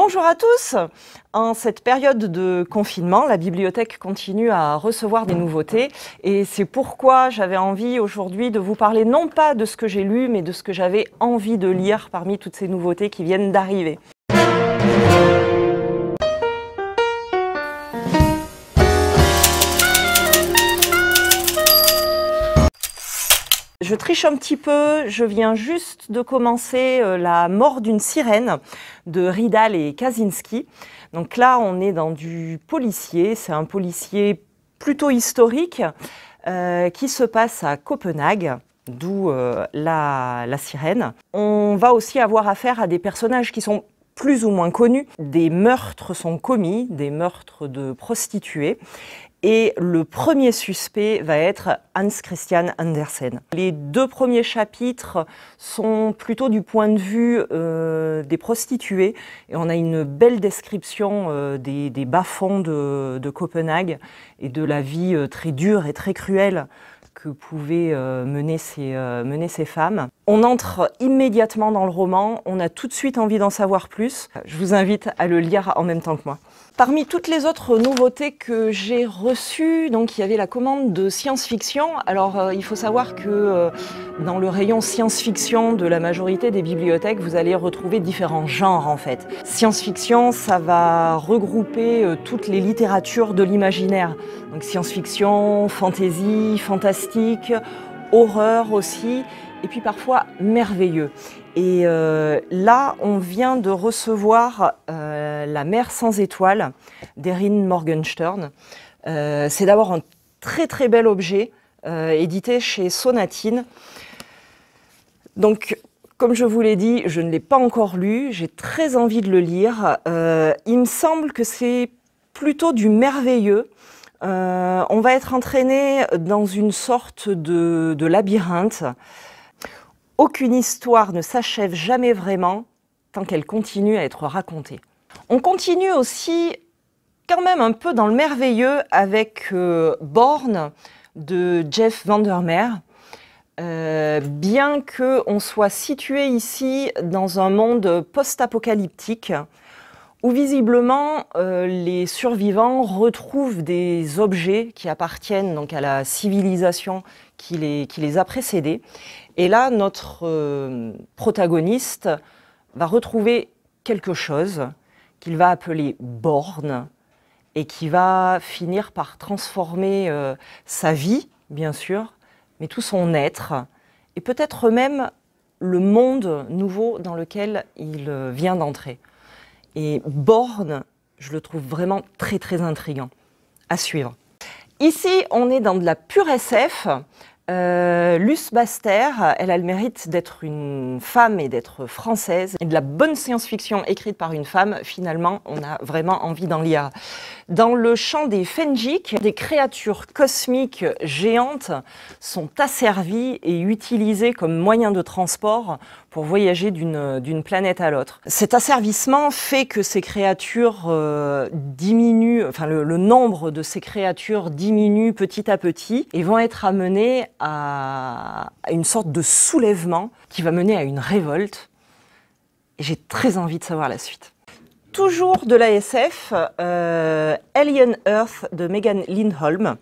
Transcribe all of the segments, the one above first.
Bonjour à tous! En cette période de confinement, la bibliothèque continue à recevoir des nouveautés et c'est pourquoi j'avais envie aujourd'hui de vous parler non pas de ce que j'ai lu, mais de ce que j'avais envie de lire parmi toutes ces nouveautés qui viennent d'arriver. Je triche un petit peu, je viens juste de commencer La mort d'une sirène de Ridal et Kaczynski. Donc là, on est dans du policier, c'est un policier plutôt historique qui se passe à Copenhague, d'où la sirène. On va aussi avoir affaire à des personnages qui sont plus ou moins connus. Des meurtres sont commis, des meurtres de prostituées. Et le premier suspect va être Hans Christian Andersen. Les deux premiers chapitres sont plutôt du point de vue des prostituées et on a une belle description des bas-fonds de Copenhague et de la vie très dure et très cruelle que pouvaient mener ces femmes. On entre immédiatement dans le roman, on a tout de suite envie d'en savoir plus. Je vous invite à le lire en même temps que moi. Parmi toutes les autres nouveautés que j'ai reçues, donc il y avait la commande de science-fiction. Alors il faut savoir que dans le rayon science-fiction de la majorité des bibliothèques, vous allez retrouver différents genres en fait. Science-fiction, ça va regrouper toutes les littératures de l'imaginaire. Donc science-fiction, fantasy, fantastique, horreur aussi, et puis parfois merveilleux. Et là, on vient de recevoir La mer sans étoiles d'Erin Morgenstern. C'est d'abord un très très bel objet, édité chez Sonatine. Donc, comme je vous l'ai dit, je ne l'ai pas encore lu, j'ai très envie de le lire. Il me semble que c'est plutôt du merveilleux. On va être entraîné dans une sorte de labyrinthe. Aucune histoire ne s'achève jamais vraiment tant qu'elle continue à être racontée. On continue aussi quand même un peu dans le merveilleux avec Born de Jeff Vandermeer. Bien qu'on soit situé ici dans un monde post-apocalyptique, où visiblement les survivants retrouvent des objets qui appartiennent donc à la civilisation qui les a précédés. Et là, notre protagoniste va retrouver quelque chose qu'il va appeler Born et qui va finir par transformer sa vie, bien sûr, mais tout son être, et peut-être même le monde nouveau dans lequel il vient d'entrer. Et Born, je le trouve vraiment très très intriguant. À suivre. Ici, on est dans de la pure SF. Luce Baster, elle a le mérite d'être une femme et d'être française. Et de la bonne science-fiction écrite par une femme, finalement, on a vraiment envie d'en lire. Dans le champ des Fenjik, des créatures cosmiques géantes sont asservies et utilisées comme moyen de transport pour voyager d'une planète à l'autre. Cet asservissement fait que ces créatures diminuent, enfin le nombre de ces créatures diminue petit à petit et vont être amenées à une sorte de soulèvement qui va mener à une révolte. Et j'ai très envie de savoir la suite. Toujours de la SF, Alien Earth de Megan Lindholm.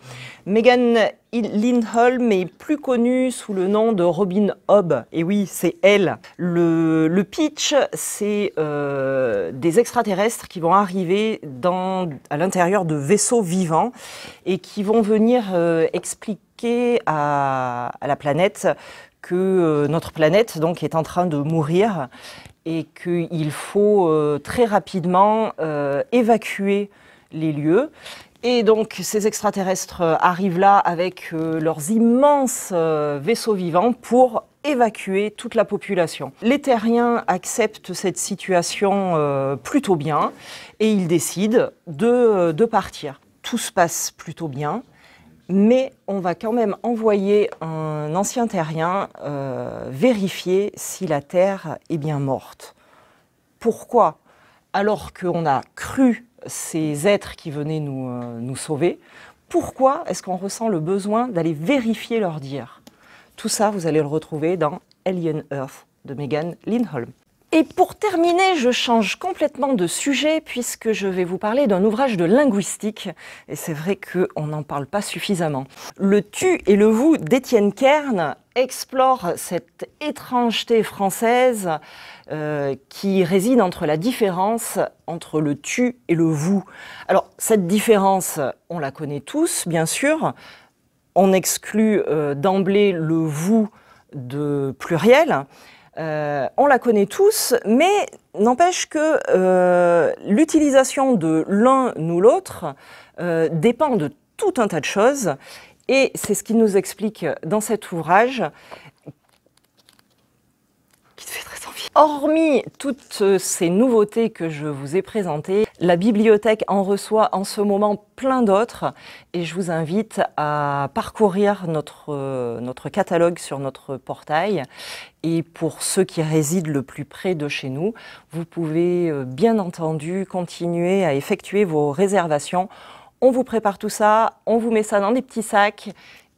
Megan Lindholm est plus connue sous le nom de Robin Hobb. Et oui, c'est elle. Le pitch, c'est des extraterrestres qui vont arriver à l'intérieur de vaisseaux vivants et qui vont venir expliquer à la planète que notre planète donc, est en train de mourir et qu'il faut très rapidement évacuer les lieux. Et donc ces extraterrestres arrivent là avec leurs immenses vaisseaux vivants pour évacuer toute la population. Les terriens acceptent cette situation plutôt bien et ils décident de partir. Tout se passe plutôt bien. Mais on va quand même envoyer un ancien terrien vérifier si la Terre est bien morte. Pourquoi? Alors qu'on a cru ces êtres qui venaient nous sauver, pourquoi est-ce qu'on ressent le besoin d'aller vérifier leur dire? Tout ça, vous allez le retrouver dans Alien Earth de Megan Lindholm. Et pour terminer, je change complètement de sujet puisque je vais vous parler d'un ouvrage de linguistique. Et c'est vrai qu'on n'en parle pas suffisamment. Le tu et le vous d'Étienne Kern explore cette étrangeté française qui réside entre la différence entre le tu et le vous. Alors, cette différence, on la connaît tous, bien sûr. On exclut d'emblée le vous de pluriel. On la connaît tous, mais n'empêche que l'utilisation de l'un ou l'autre dépend de tout un tas de choses. Et c'est ce qu'il nous explique dans cet ouvrage, qui te fait très envie. Hormis toutes ces nouveautés que je vous ai présentées, la bibliothèque en reçoit en ce moment plein d'autres et je vous invite à parcourir notre catalogue sur notre portail. Et pour ceux qui résident le plus près de chez nous, vous pouvez bien entendu continuer à effectuer vos réservations. On vous prépare tout ça, on vous met ça dans des petits sacs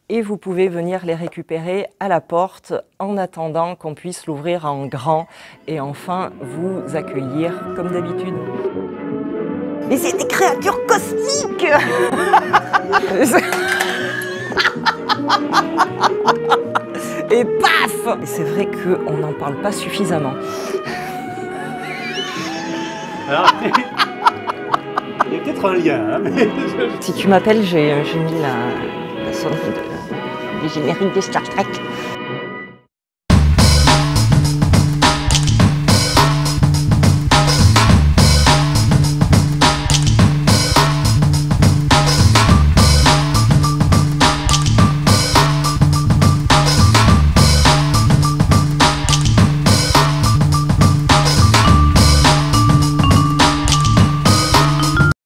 et vous pouvez venir les récupérer à la porte en attendant qu'on puisse l'ouvrir en grand et enfin vous accueillir comme d'habitude. Mais c'est des créatures cosmiques! Et paf! Et c'est vrai qu'on n'en parle pas suffisamment. Alors, il y a peut-être un lien, hein, mais... Si tu m'appelles, j'ai mis la sonnerie du générique de Star Trek.